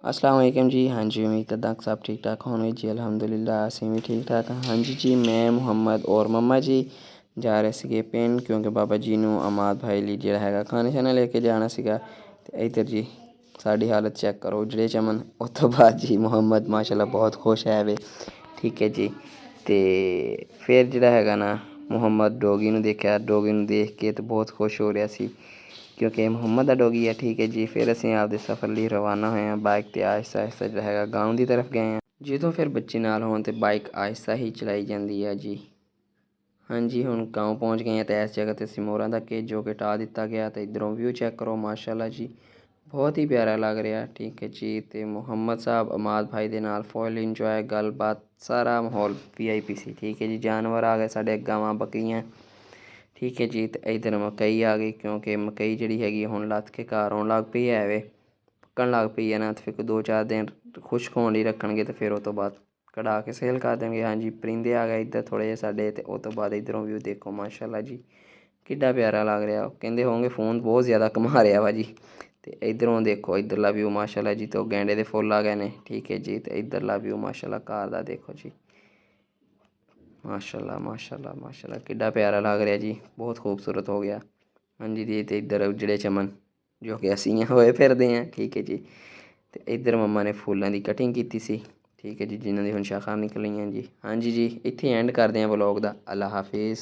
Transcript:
अस्सलाम वालेकुम जी। हाँ जी, उम्मीद करदा सब ठीक ठाक होने जी। अल्हम्दुलिल्लाह ਅਸੀਂ ਵੀ ਠੀਕ ਠਾਕ ਹਾਂ। ਹਾਂਜੀ ਜੀ, ਮੈਂ ਮੁਹੰਮਦ ਔਰ ਮੰਮਾ ਜੀ ਜਾ ਰਹੇ ਸੀਗੇ ਪਿੰਡ, ਕਿਉਂਕਿ ਬਾਬਾ ਜੀ ਨੂੰ ਅਮਾਦ ਭਾਈ ਲਈ ਜਿਹੜਾ ਹੈਗਾ ਖਾਣੇ ਛਾਣੇ ਲੈ ਕੇ ਜਾਣਾ ਸੀਗਾ। ਅਤੇ ਇੱਧਰ ਜੀ ਸਾਡੀ ਹਾਲਤ ਚੈੱਕ ਕਰੋ, ਜਿਹੜੇ ਚਮਨ। ਉਸ ਤੋਂ ਬਾਅਦ ਜੀ ਮੁਹੰਮਦ ਮਾਸ਼ਾਅੱਲਾ ਬਹੁਤ ਖੁਸ਼ ਹੈ ਵੇ, ਠੀਕ ਹੈ ਜੀ। ਅਤੇ ਫਿਰ ਜਿਹੜਾ ਹੈਗਾ ਨਾ, ਮੁਹੰਮਦ ਡੋਗੀ ਨੂੰ ਦੇਖਿਆ, ਡੋਗੀ ਨੂੰ ਦੇਖ ਕੇ ਤਾਂ ਬਹੁਤ ਖੁਸ਼ ਹੋ ਰਿਹਾ ਸੀ, ਕਿਉਂਕਿ ਮੁਹੰਮਦ ਦਾ ਡੋਗੀ ਹੈ, ਠੀਕ ਹੈ ਜੀ। ਫਿਰ ਅਸੀਂ ਆਪਦੇ ਸਫ਼ਰ ਲਈ ਰਵਾਨਾ ਹੋਏ ਹਾਂ ਬਾਈਕ 'ਤੇ। ਆਹਿਸਤਾ ਆਹਿਸਤਾ ਜਿਹੜਾ ਹੈਗਾ ਗਾਉਂ ਦੀ ਤਰਫ ਗਏ ਹਾਂ। ਜਦੋਂ ਫਿਰ ਬੱਚੇ ਨਾਲ ਹੋਣ ਤਾਂ ਬਾਈਕ ਆਹਿਸਤਾ ਹੀ ਚਲਾਈ ਜਾਂਦੀ ਹੈ ਜੀ। ਹਾਂਜੀ, ਹੁਣ ਗਾਉਂ ਪਹੁੰਚ ਗਏ ਹਾਂ ਅਤੇ ਇਸ ਜਗ੍ਹਾ 'ਤੇ ਅਸੀਂ ਮੋਰਾਂ ਦਾ ਕੇਜ ਜੋ ਕਿ ਟਾ ਦਿੱਤਾ ਗਿਆ। ਅਤੇ ਇੱਧਰੋਂ ਵਿਊ ਚੈੱਕ ਕਰੋ, ਮਾਸ਼ਾਅੱਲਾ ਜੀ, ਬਹੁਤ ਹੀ ਪਿਆਰਾ ਲੱਗ ਰਿਹਾ, ਠੀਕ ਹੈ ਜੀ। ਅਤੇ ਮੁਹੰਮਦ ਸਾਹਿਬ ਅਮਾਦ ਭਾਈ ਦੇ ਨਾਲ ਫੁੱਲ ਇੰਜੋਏ, ਗੱਲਬਾਤ, ਸਾਰਾ ਮਾਹੌਲ VIP ਸੀ, ਠੀਕ ਹੈ ਜੀ। ਜਾਨਵਰ ਆ ਗਏ ਸਾਡੇ, ਗਾਵਾਂ ਬੱਕਰੀਆਂ, ਠੀਕ ਹੈ ਜੀ। ਅਤੇ ਇੱਧਰ ਮਕਈ ਆ ਗਈ, ਕਿਉਂਕਿ ਮਕਈ ਜਿਹੜੀ ਹੈਗੀ ਹੁਣ ਲੱਥ ਕੇ ਘਰ ਆਉਣ ਲੱਗ ਪਈ ਹੈ ਵੇ, ਪੱਕਣ ਲੱਗ ਪਈ ਹੈ ਨਾ। ਅਤੇ ਫਿਰ 2-4 ਦਿਨ ਖੁਸ਼ਕ ਹੋਣ ਲਈ ਰੱਖਣਗੇ ਅਤੇ ਫਿਰ ਉਹ ਤੋਂ ਬਾਅਦ ਕਢਾ ਕੇ ਸੇਲ ਕਰ ਦੇਣਗੇ। ਹਾਂਜੀ, ਪਰਿੰਦੇ ਆ ਗਏ ਇੱਧਰ ਥੋੜ੍ਹੇ ਜਿਹੇ ਸਾਡੇ, ਅਤੇ ਉਹ ਤੋਂ ਬਾਅਦ ਇੱਧਰੋਂ ਵਿਊ ਦੇਖੋ, ਮਾਸ਼ਾਅੱਲਾ ਜੀ, ਕਿੱਡਾ ਪਿਆਰਾ ਲੱਗ ਰਿਹਾ। ਕਹਿੰਦੇ ਹੋਣਗੇ ਫ਼ੋਨ ਬਹੁਤ ਜ਼ਿਆਦਾ ਘੁਮਾ ਰਿਹਾ ਵਾ ਜੀ। ਅਤੇ ਇੱਧਰੋਂ ਦੇਖੋ, ਇੱਧਰਲਾ ਵਿਊ ਮਾਸ਼ਾਅੱਲਾ ਜੀ, ਤੋਂ ਗੈਂਡੇ ਦੇ ਫੁੱਲ ਆ ਗਏ ਨੇ, ਠੀਕ ਹੈ ਜੀ। ਅਤੇ ਇੱਧਰਲਾ ਵਿਊ ਮਾਸ਼ਾਅੱਲਾ ਘਰ ਦਾ ਦੇਖੋ ਜੀ, ਮਾਸ਼ਾਅੱਲਾ ਮਾਸ਼ਾਅੱਲਾ ਮਾਸ਼ਾਅੱਲਾ, ਕਿੱਡਾ ਪਿਆਰਾ ਲੱਗ ਰਿਹਾ ਜੀ, ਬਹੁਤ ਖੂਬਸੂਰਤ ਹੋ ਗਿਆ। ਹਾਂਜੀ ਜੀ, ਅਤੇ ਇੱਧਰ ਜਿਹੜੇ ਚਮਨ ਜੋ ਕਿ ਅਸੀਂ ਹੋਏ ਫਿਰਦੇ ਹਾਂ, ਠੀਕ ਹੈ ਜੀ। ਅਤੇ ਇੱਧਰ ਮੰਮਾ ਨੇ ਫੁੱਲਾਂ ਦੀ ਕਟਿੰਗ ਕੀਤੀ ਸੀ, ਠੀਕ ਹੈ ਜੀ, ਜਿਨ੍ਹਾਂ ਦੀ ਹੁਣ ਸ਼ਾਖਾ ਨਿਕਲੀਆਂ ਜੀ। ਹਾਂਜੀ ਜੀ, ਇੱਥੇ ਐਂਡ ਕਰਦੇ ਹਾਂ ਵਲੋਗ ਦਾ। ਅੱਲਾ ਹਾਫਿਜ਼।